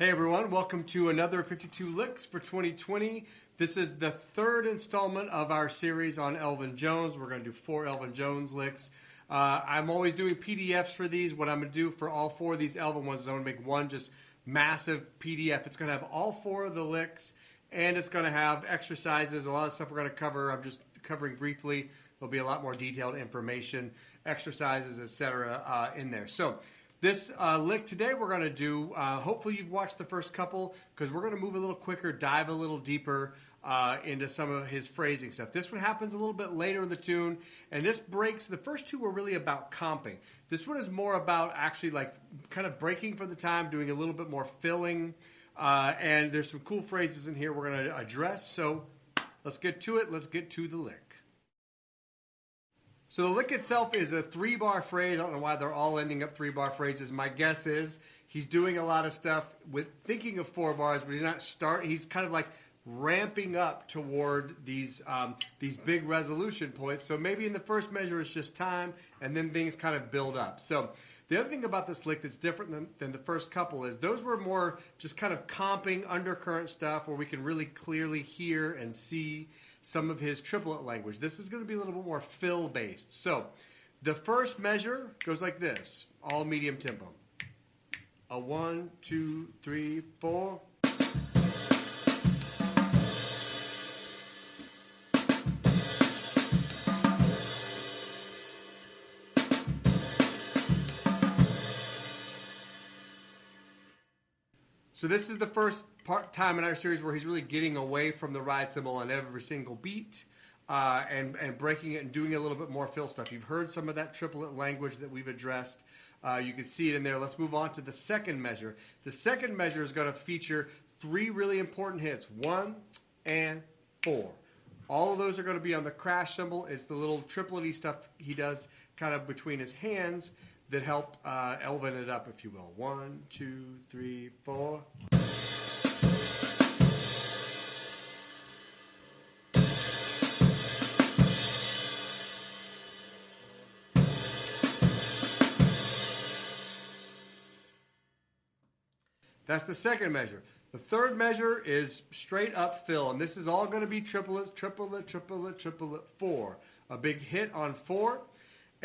Hey everyone, welcome to another 52 Licks for 2020. This is the third installment of our series on Elvin Jones. We're going to do 4 Elvin Jones licks. I'm always doing PDFs for these. What I'm going to do for all 4 of these Elvin ones is I'm going to make one just massive PDF. It's going to have all 4 of the licks, and it's going to have exercises, a lot of stuff we're going to cover. I'm just covering briefly. There'll be a lot more detailed information, exercises, etc. In there. So this lick today we're going to do, hopefully you've watched the first couple, because we're going to move a little quicker, dive a little deeper into some of his phrasing stuff. This one happens a little bit later in the tune, and this breaks. The first 2 were really about comping. This one is more about actually like kind of breaking for the time, doing a little bit more filling, and there's some cool phrases in here we're going to address. So let's get to it. Let's get to the lick. So the lick itself is a 3-bar phrase. I don't know why they're all ending up 3-bar phrases. My guess is he's doing a lot of stuff with thinking of 4 bars, but he's not he's kind of like ramping up toward these big resolution points. So maybe in the first measure it's just time, and then things kind of build up. So the other thing about this lick that's different than the first couple is those were more just kind of comping undercurrent stuff where we can really clearly hear and see some of his triplet language. This is going to be a little bit more fill-based. So the first measure goes like this, all medium tempo. A 1, 2, 3, 4. So this is the first time in our series where he's really getting away from the ride cymbal on every single beat and breaking it and doing a little bit more fill stuff. You've heard some of that triplet language that we've addressed. You can see it in there. Let's move on to the second measure. The second measure is going to feature 3 really important hits, 1 and 4. All of those are going to be on the crash cymbal. It's the little triplety stuff he does kind of between his hands that help Elvin it up, if you will. 1, 2, 3, 4. That's the second measure. The third measure is straight up fill, and this is all going to be triplets, triplet, triplet, triplet, 4. A big hit on 4.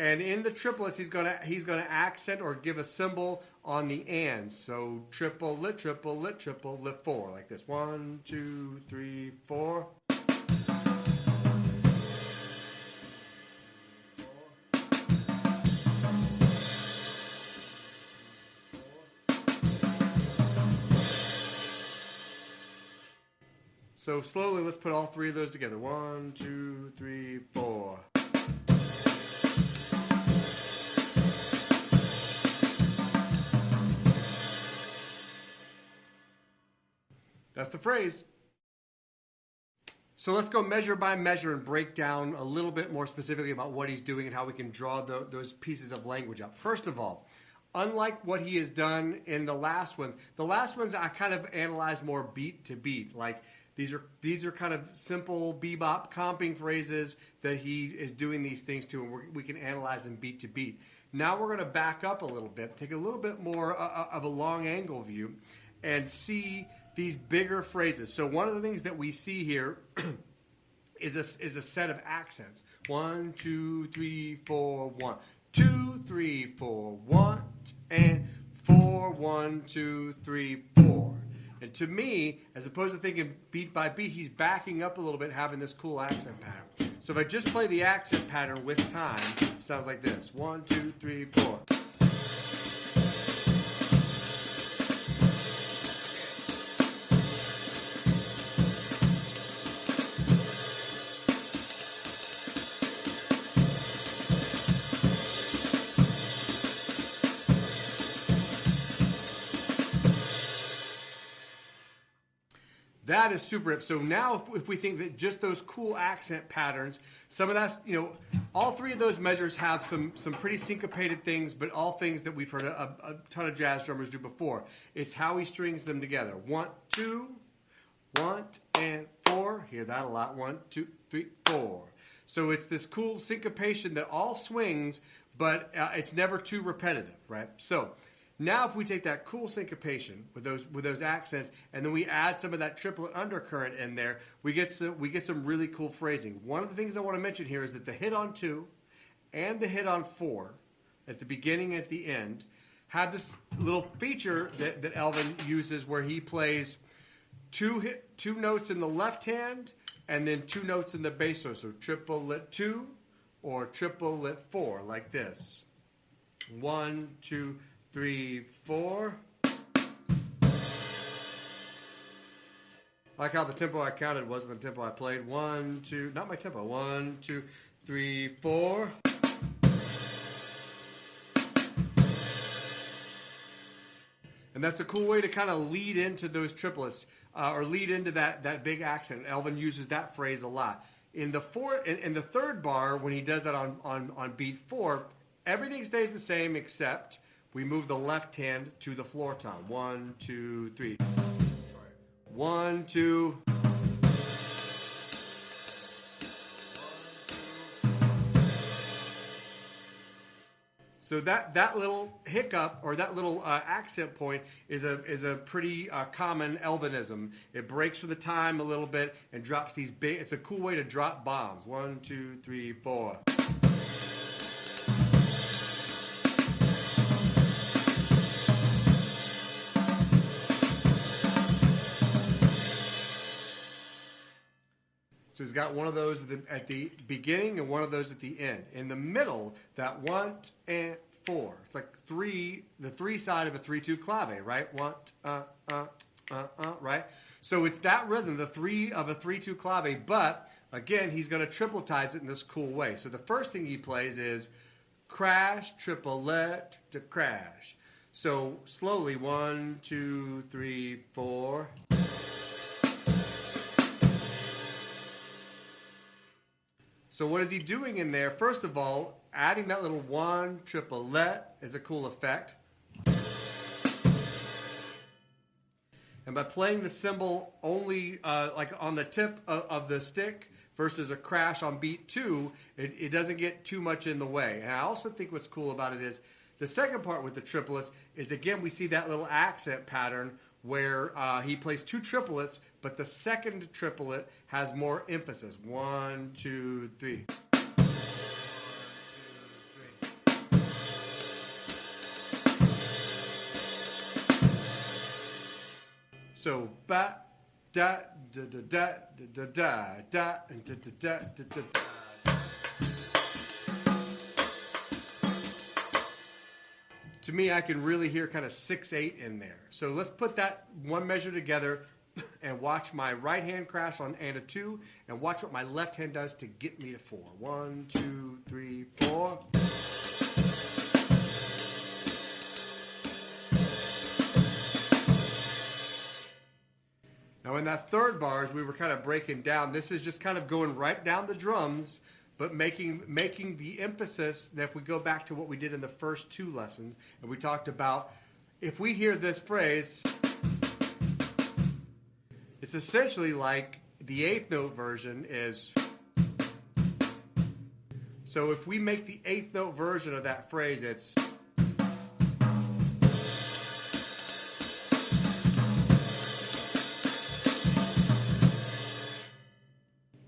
And in the triplets, he's gonna accent or give a symbol on the ands. So triplet, triplet, triplet, 4, like this. 1, 2, 3, 4. So slowly, let's put all 3 of those together. 1, 2, 3, 4. That's the phrase. So let's go measure by measure and break down a little bit more specifically about what he's doing and how we can draw those pieces of language out. First of all, unlike what he has done in the last ones I kind of analyzed more beat to beat. Like these are kind of simple bebop comping phrases that he is doing these things to, and we can analyze them beat to beat. Now we're going to back up a little bit, take a little bit more of a long angle view, and see these bigger phrases. So one of the things that we see here is a set of accents. 1, 2, 3, 4, 1. 2, 3, 4, 1, and 4, 1, 2, 3, 4. And to me, as opposed to thinking beat by beat, he's backing up a little bit, having this cool accent pattern. So if I just play the accent pattern with time, it sounds like this. 1, 2, 3, 4. That is super hip. So now if we think that just those cool accent patterns, some of that's, all 3 of those measures have some pretty syncopated things, but all things that we've heard a ton of jazz drummers do before. It's how he strings them together. 1, 2, 1, and 4. Hear that a lot. 1, 2, 3, 4. So it's this cool syncopation that all swings, but it's never too repetitive, right? So Now, if we take that cool syncopation with those accents, and then we add some of that triplet undercurrent in there, we get some really cool phrasing. One of the things I want to mention here is that the hit on 2 and the hit on 4, at the beginning and at the end, have this little feature that Elvin uses where he plays two notes in the left hand and then 2 notes in the bass note. So triplet 2 or triplet 4, like this. 1, 2, 3, 4. I like how the tempo I counted wasn't the tempo I played. 1, 2, not my tempo. 1, 2, 3, 4. And that's a cool way to kind of lead into those triplets, or lead into that big accent. Elvin uses that phrase a lot. In the third bar, when he does that on beat 4, everything stays the same except we move the left hand to the floor tom. 1, 2, 3. 1, 2. So that little hiccup or that little accent point is a pretty common Elvinism. It breaks for the time a little bit and drops these big. It's a cool way to drop bombs. 1, 2, 3, 4. So he's got one of those at the beginning and one of those at the end. In the middle, that 1 and 4. It's like the 3 side of a 3-2 clave, right? 1, right? So it's that rhythm, the 3 of a 3-2 clave, but again, he's going to tripletize it in this cool way. So the first thing he plays is crash, triplet, to crash. So slowly, 1, 2, 3, 4. So what is he doing in there? First of all, adding that little 1 triplet is a cool effect. And by playing the cymbal only like on the tip of the stick versus a crash on beat 2, it doesn't get too much in the way. And I also think what's cool about it is the second part with the triplets is, again, we see that little accent pattern where he plays 2 triplets, but the second triplet has more emphasis. 1, 2, 3. 1, 2, 3. So ba da da da da da da da da da da da da. To me, I can really hear kind of 6/8 in there. So let's put that one measure together and watch my right hand crash on and a 2, and watch what my left hand does to get me to 4. 1, 2, 3, 4. Now in that third bar, as we were kind of breaking down, this is just kind of going right down the drums, but making the emphasis. Now if we go back to what we did in the first 2 lessons, and we talked about, if we hear this phrase, it's essentially like the 8th note version is. So if we make the 8th note version of that phrase, it's.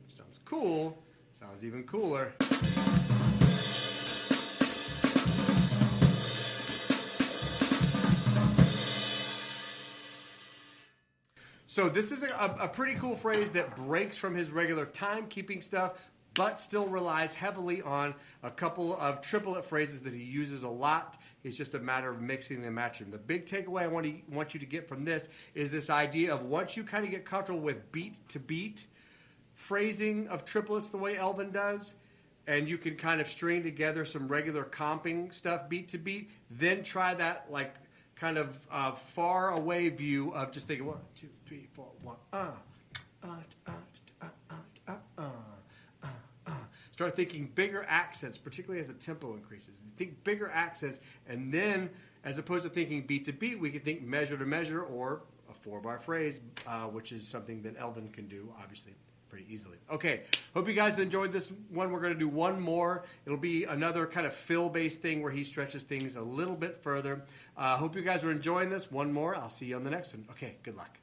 Sounds cool. Sounds even cooler. So this is a pretty cool phrase that breaks from his regular time-keeping stuff, but still relies heavily on a couple of triplet phrases that he uses a lot. It's just a matter of mixing and matching. The big takeaway I want you to get from this is this idea of, once you kind of get comfortable with beat-to-beat phrasing of triplets the way Elvin does, and you can kind of string together some regular comping stuff beat-to-beat, then try that like kind of far away view of just thinking 1, 2, 3, 4, 1, Start thinking bigger accents, particularly as the tempo increases. Think bigger accents, and then, as opposed to thinking beat to beat, we can think measure to measure, or a 4-bar phrase, which is something that Elvin can do, obviously, pretty easily. Okay, hope you guys enjoyed this one. We're going to do one more. It'll be another kind of fill-based thing where he stretches things a little bit further. Hope you guys are enjoying this. One more. I'll see you on the next one. Okay, good luck.